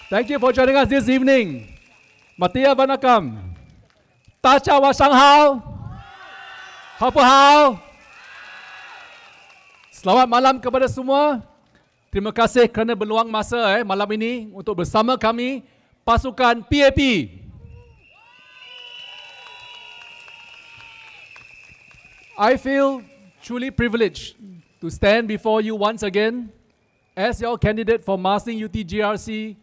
Thank you for joining us this evening. Matia Vanakam. Tacha wa Shanghao. Hao. Selamat malam kepada semua. Terima kasih kerana berluang masa malam ini untuk bersama kami pasukan PAP. I feel truly privileged to stand before you once again as your candidate for Marling Yew Tee GRC,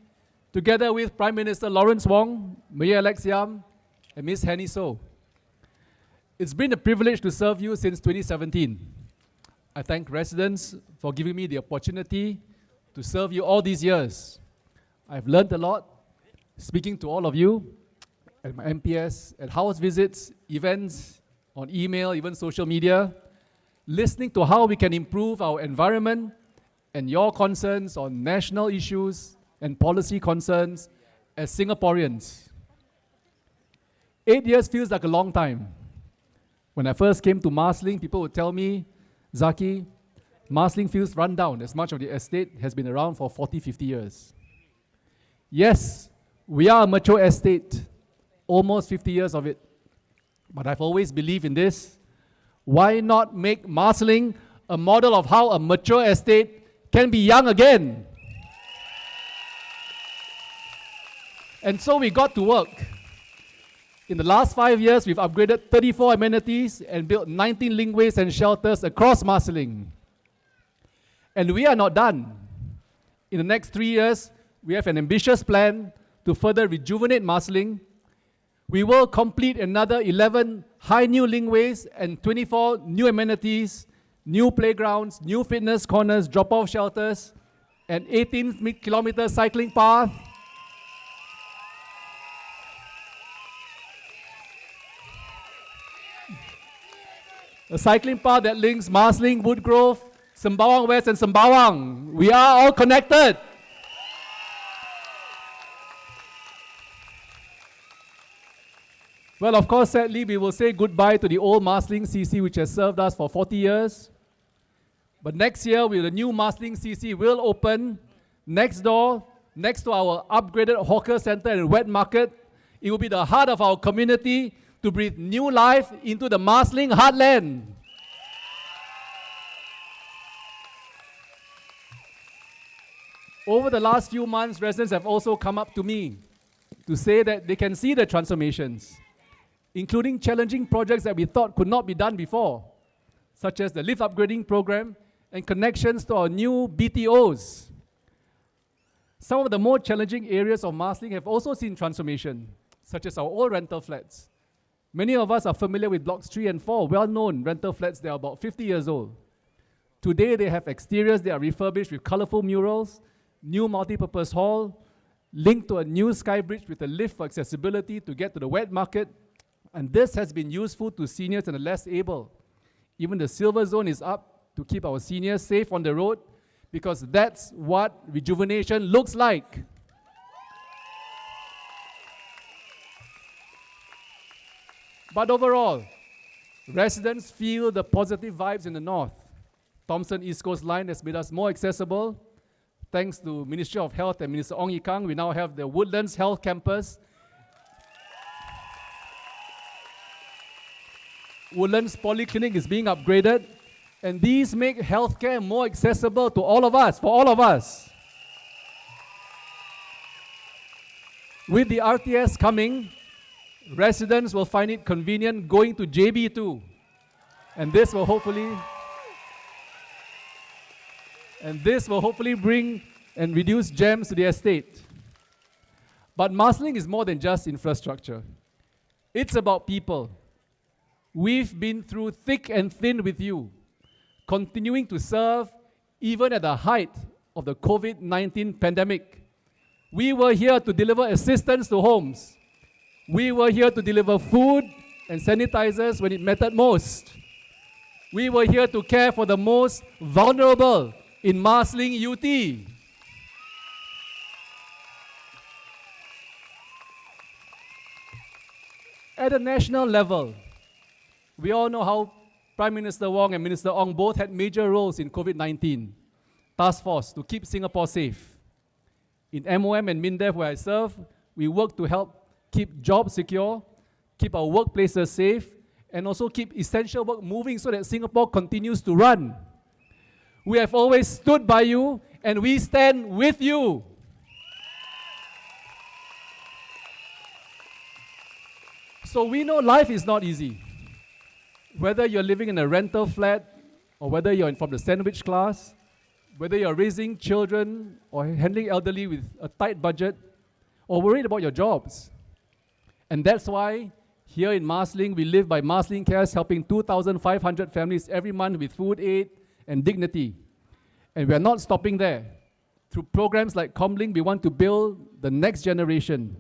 together with Prime Minister Lawrence Wong, Mayor-elect Yam, and Ms. Henny So. It's been a privilege to serve you since 2017. I thank residents for giving me the opportunity to serve you all these years. I've learned a lot, speaking to all of you at my MPS, at house visits, events, on email, even social media, listening to how we can improve our environment and your concerns on national issues and policy concerns as Singaporeans. 8 years feels like a long time. When I first came to Marsiling, people would tell me, Zaqy, Marsiling feels run down as much of the estate has been around for 40, 50 years. Yes, we are a mature estate, almost 50 years of it. But I've always believed in this. Why not make Marsiling a model of how a mature estate can be young again? And so we got to work. In the last 5 years, we've upgraded 34 amenities and built 19 linkways and shelters across Marsiling. And we are not done. In the next 3 years, we have an ambitious plan to further rejuvenate Marsiling. We will complete another 11 high new linkways and 24 new amenities, new playgrounds, new fitness corners, drop-off shelters, and 18 mid-kilometer cycling path. A cycling path that links Marsiling, Woodgrove, Sembawang West and Sembawang. We are all connected. Well, of course, sadly, we will say goodbye to the old Marsiling CC, which has served us for 40 years. But next year, the new Marsiling CC will open next door, next to our upgraded hawker center and wet market. It will be the heart of our community to breathe new life into the Marsiling heartland. Over the last few months, residents have also come up to me to say that they can see the transformations, including challenging projects that we thought could not be done before, such as the lift upgrading program and connections to our new BTOs. Some of the more challenging areas of Marsiling have also seen transformation, such as our old rental flats. Many of us are familiar with blocks 3 and 4, well-known rental flats that are about 50 years old. Today, they have exteriors that are refurbished with colorful murals, new multi-purpose hall, linked to a new sky bridge with a lift for accessibility to get to the wet market. And this has been useful to seniors and the less able. Even the silver zone is up to keep our seniors safe on the road, because that's what rejuvenation looks like. But overall, residents feel the positive vibes in the north. Thomson East Coast Line has made us more accessible. Thanks to Ministry of Health and Minister Ong Ye Kung, we now have the Woodlands Health Campus. Woodlands Polyclinic is being upgraded, and these make healthcare more accessible to all of us, for all of us. With the RTS coming, residents will find it convenient going to JB2, and this will hopefully bring and reduce jams to the estate. But Marsiling is more than just infrastructure. It's about people. We've been through thick and thin with you, continuing to serve even at the height of the COVID-19 pandemic. We were here to deliver assistance to homes. We were here to deliver food and sanitizers when it mattered most. We were here to care for the most vulnerable in Marsiling Yew Tee. At a national level, we all know how Prime Minister Wong and Minister Ong both had major roles in COVID-19 task force to keep Singapore safe. In MOM and MINDEF, where I serve, we work to help keep jobs secure, keep our workplaces safe, and also keep essential work moving so that Singapore continues to run. We have always stood by you, and we stand with you. So we know life is not easy. Whether you're living in a rental flat, or whether you're from the sandwich class, whether you're raising children or handling elderly with a tight budget, or worried about your jobs. And that's why here in Marsiling, we live by Marling Cares, helping 2,500 families every month with food aid and dignity. And we're not stopping there. Through programs like Comlink, we want to build the next generation.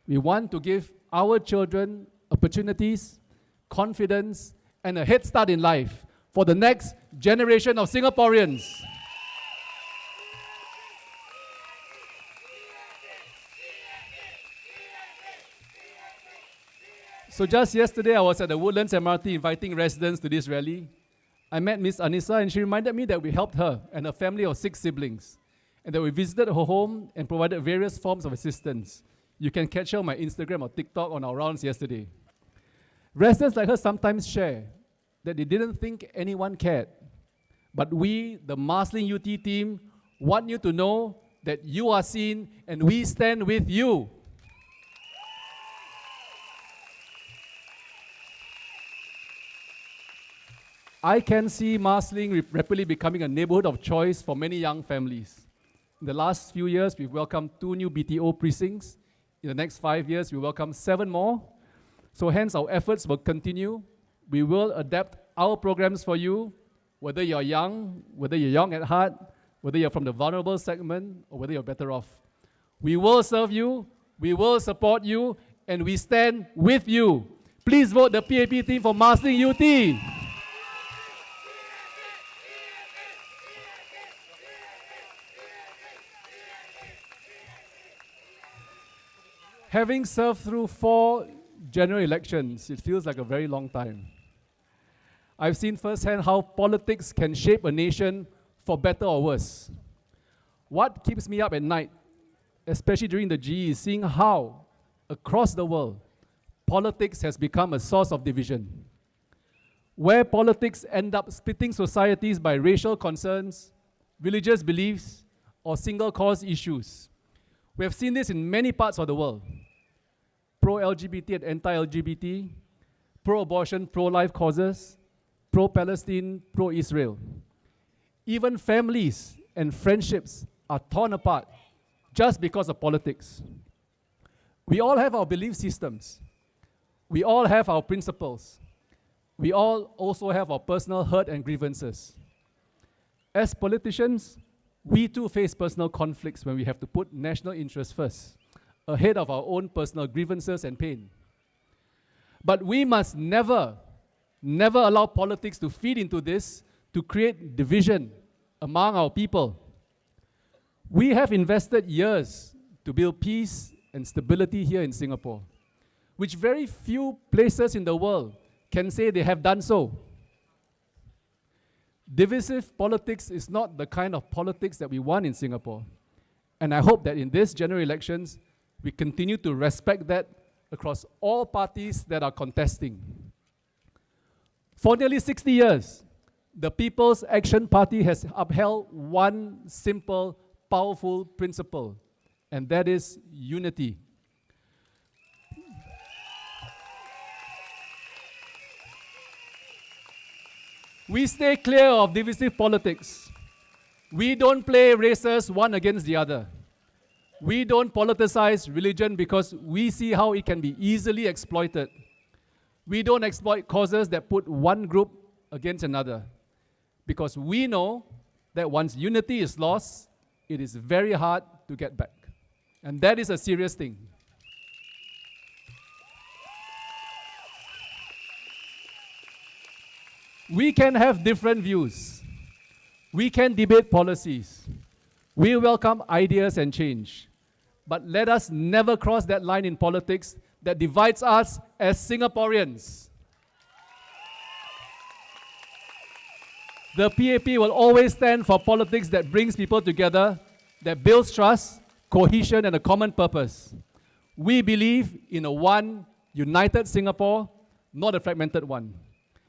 We want to give our children opportunities, confidence, and a head start in life for the next generation of Singaporeans. So just yesterday, I was at the Woodlands MRT inviting residents to this rally. I met Miss Anissa, and she reminded me that we helped her and her family of 6 siblings, and that we visited her home and provided various forms of assistance. You can catch her on my Instagram or TikTok on our rounds yesterday. Residents like her sometimes share that they didn't think anyone cared. But we, the Marsiling UT team, want you to know that you are seen and we stand with you. I can see Marsiling rapidly becoming a neighborhood of choice for many young families. In the last few years, we've welcomed 2 new BTO precincts. In the next 5 years, we welcome 7 more. So hence, our efforts will continue. We will adapt our programs for you, whether you're young at heart, whether you're from the vulnerable segment, or whether you're better off. We will serve you, we will support you, and we stand with you. Please vote the PAP team for Marsiling UT. Having served through 4 general elections, it feels like a very long time. I've seen firsthand how politics can shape a nation for better or worse. What keeps me up at night, especially during the GE, is seeing how, across the world, politics has become a source of division. Where politics end up splitting societies by racial concerns, religious beliefs, or single-cause issues. We have seen this in many parts of the world. Pro-LGBT and anti-LGBT, pro-abortion, pro-life causes, pro-Palestine, pro-Israel. Even families and friendships are torn apart just because of politics. We all have our belief systems. We all have our principles. We all also have our personal hurt and grievances. As politicians, we too face personal conflicts when we have to put national interests first, ahead of our own personal grievances and pain. But we must never allow politics to feed into this, to create division among our people. We have invested years to build peace and stability here in Singapore, which very few places in the world can say they have done so. Divisive politics is not the kind of politics that we want in Singapore. And I hope that in this general elections, we continue to respect that across all parties that are contesting. For nearly 60 years, the People's Action Party has upheld one simple, powerful principle, and that is unity. We stay clear of divisive politics. We don't play races one against the other. We don't politicize religion because we see how it can be easily exploited. We don't exploit causes that put one group against another, because we know that once unity is lost, it is very hard to get back. And that is a serious thing. We can have different views. We can debate policies. We welcome ideas and change. But let us never cross that line in politics that divides us as Singaporeans. The PAP will always stand for politics that brings people together, that builds trust, cohesion and a common purpose. We believe in a one united Singapore, not a fragmented one.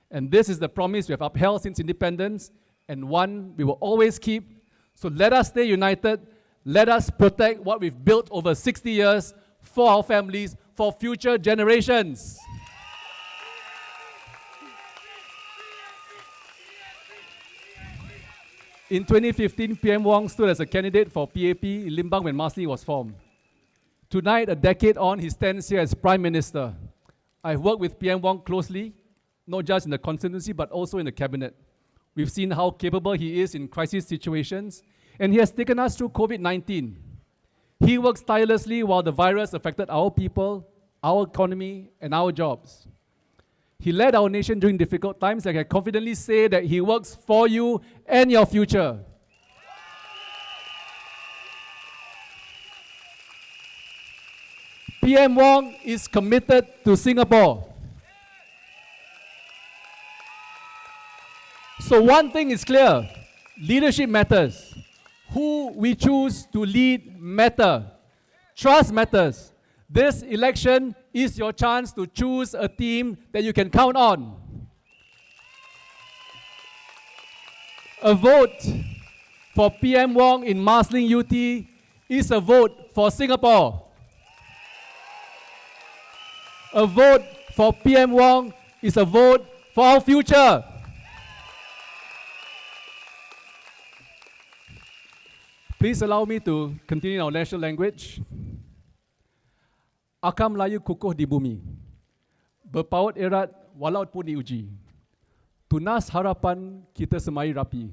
And this is the promise we have upheld since independence, and one we will always keep. So let us stay united. Let us protect what we've built over 60 years for our families, for future generations. In 2015, PM Wong stood as a candidate for PAP in Limbang when Marsiling was formed. Tonight, a decade on, he stands here as Prime Minister. I've worked with PM Wong closely, not just in the constituency, but also in the cabinet. We've seen how capable he is in crisis situations, and he has taken us through COVID-19. He works tirelessly while the virus affected our people, our economy, and our jobs. He led our nation during difficult times. I can confidently say that he works for you and your future. PM Wong is committed to Singapore. So one thing is clear, leadership matters. Who we choose to lead matters. Trust matters. This election is your chance to choose a team that you can count on. A vote for PM Wong in Marsiling Yew Tee is a vote for Singapore. A vote for PM Wong is a vote for our future. Please allow me to continue in our national language. Akam Melayu kukuh di bumi, berpaut erat walaupun diuji. Tunas harapan kita semai rapi,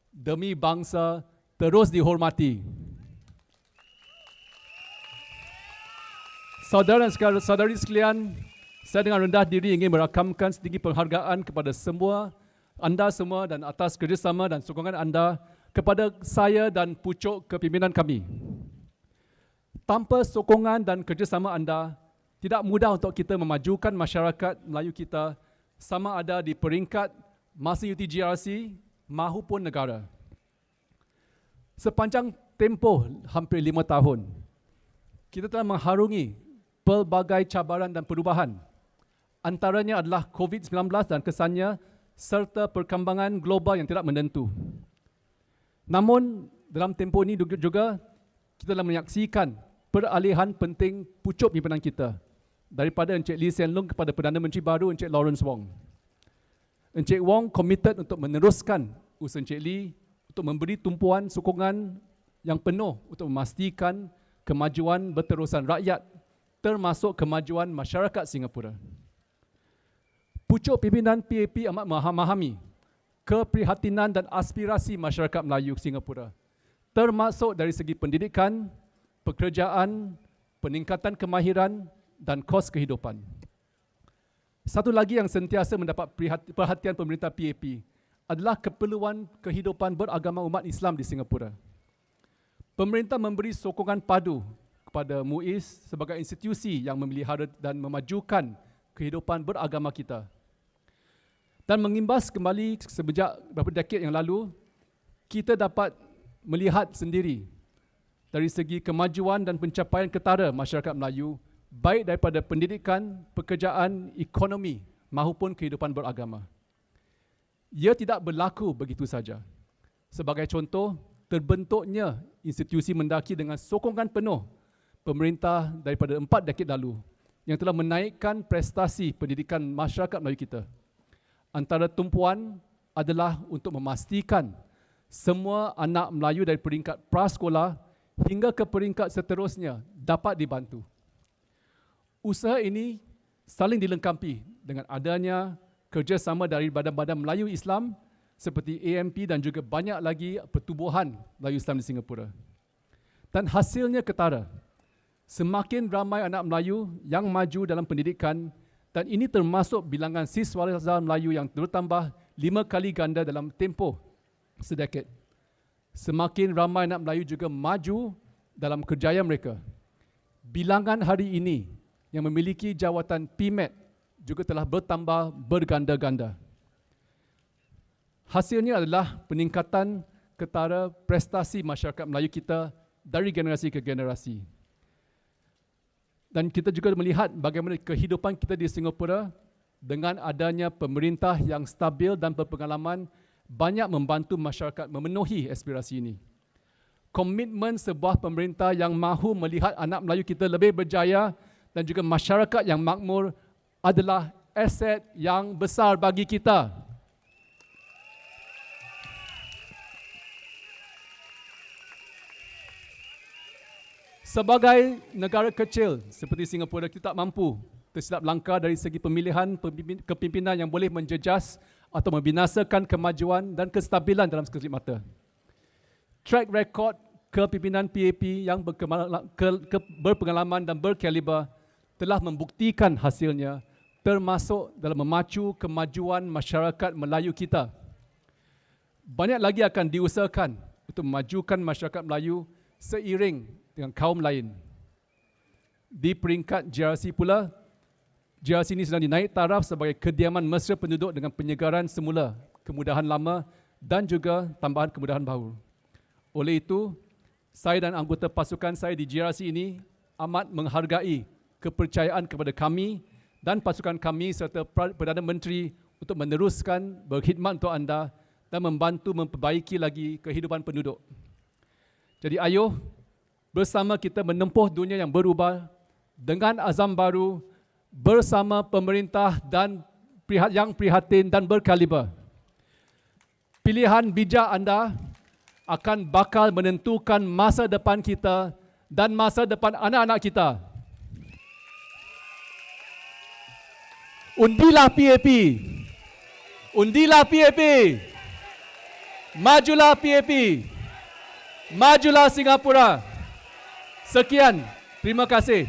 demi bangsa terus dihormati. Saudara dan saudari sekalian, saya dengan rendah diri ingin merakamkan setinggi penghargaan kepada anda semua dan atas kerjasama dan sokongan anda kepada saya dan pucuk kepimpinan kami. Tanpa sokongan dan kerjasama anda, tidak mudah untuk kita memajukan masyarakat Melayu kita sama ada di peringkat Marsiling Yew Tee GRC maupun negara. Sepanjang tempoh hampir 5 tahun, kita telah mengharungi pelbagai cabaran dan perubahan. Antaranya adalah COVID-19 dan kesannya serta perkembangan global yang tidak menentu. Namun, dalam tempoh ini juga kita telah menyaksikan peralihan penting pucuk pimpinan kita daripada Encik Lee Hsien Loong kepada Perdana Menteri baru Encik Lawrence Wong. Encik Wong komited untuk meneruskan usaha Encik Lee untuk memberi tumpuan sokongan yang penuh untuk memastikan kemajuan berterusan rakyat termasuk kemajuan masyarakat Singapura. Pucuk pimpinan PAP amat memahami keprihatinan dan aspirasi masyarakat Melayu Singapura, termasuk dari segi pendidikan, pekerjaan, peningkatan kemahiran dan kos kehidupan. Satu lagi yang sentiasa mendapat perhatian pemerintah PAP adalah keperluan kehidupan beragama umat Islam di Singapura. Pemerintah memberi sokongan padu kepada MUIS sebagai institusi yang memelihara dan memajukan kehidupan beragama kita. Dan mengimbas kembali sejak beberapa dekad yang lalu, kita dapat melihat sendiri dari segi kemajuan dan pencapaian ketara masyarakat Melayu, baik daripada pendidikan, pekerjaan, ekonomi maupun kehidupan beragama. Ia tidak berlaku begitu saja. Sebagai contoh, terbentuknya institusi mendaki dengan sokongan penuh pemerintah daripada 4 dekad lalu yang telah menaikkan prestasi pendidikan masyarakat Melayu kita. Antara tumpuan adalah untuk memastikan semua anak Melayu dari peringkat prasekolah hingga ke peringkat seterusnya dapat dibantu. Usaha ini saling dilengkapi dengan adanya kerjasama dari badan-badan Melayu Islam seperti AMP dan juga banyak lagi pertubuhan Melayu Islam di Singapura. Dan hasilnya ketara. Semakin ramai anak Melayu yang maju dalam pendidikan, dan ini termasuk bilangan siswa Melayu yang bertambah 5 kali ganda dalam tempoh sedekad. Semakin ramai anak Melayu juga maju dalam kerjaya mereka. Bilangan hari ini yang memiliki jawatan PMAT juga telah bertambah berganda-ganda. Hasilnya adalah peningkatan ketara prestasi masyarakat Melayu kita dari generasi ke generasi. Dan kita juga melihat bagaimana kehidupan kita di Singapura dengan adanya pemerintah yang stabil dan berpengalaman banyak membantu masyarakat memenuhi aspirasi ini. Komitmen sebuah pemerintah yang mahu melihat anak Melayu kita lebih berjaya dan juga masyarakat yang makmur adalah aset yang besar bagi kita. Sebagai negara kecil seperti Singapura, kita tak mampu tersilap langkah dari segi pemilihan kepimpinan yang boleh menjejas atau membinasakan kemajuan dan kestabilan dalam sekelip mata. Track record kepimpinan PAP yang berpengalaman dan berkaliber telah membuktikan hasilnya, termasuk dalam memacu kemajuan masyarakat Melayu kita. Banyak lagi akan diusahakan untuk memajukan masyarakat Melayu seiring dengan kaum lain. Di peringkat GRC pula, GRC ini sedang dinaik taraf sebagai kediaman mesra penduduk dengan penyegaran semula, kemudahan lama dan juga tambahan kemudahan baru. Oleh itu, saya dan anggota pasukan saya di GRC ini amat menghargai kepercayaan kepada kami dan pasukan kami serta Perdana Menteri untuk meneruskan berkhidmat untuk anda dan membantu memperbaiki lagi kehidupan penduduk. Jadi ayuh, bersama kita menempuh dunia yang berubah dengan azam baru bersama pemerintah dan pihak yang prihatin dan berkaliber. Pilihan bijak anda akan bakal menentukan masa depan kita dan masa depan anak-anak kita. Undilah PAP. Undilah PAP. Majulah PAP. Majulah Singapura. Sekian, terima kasih.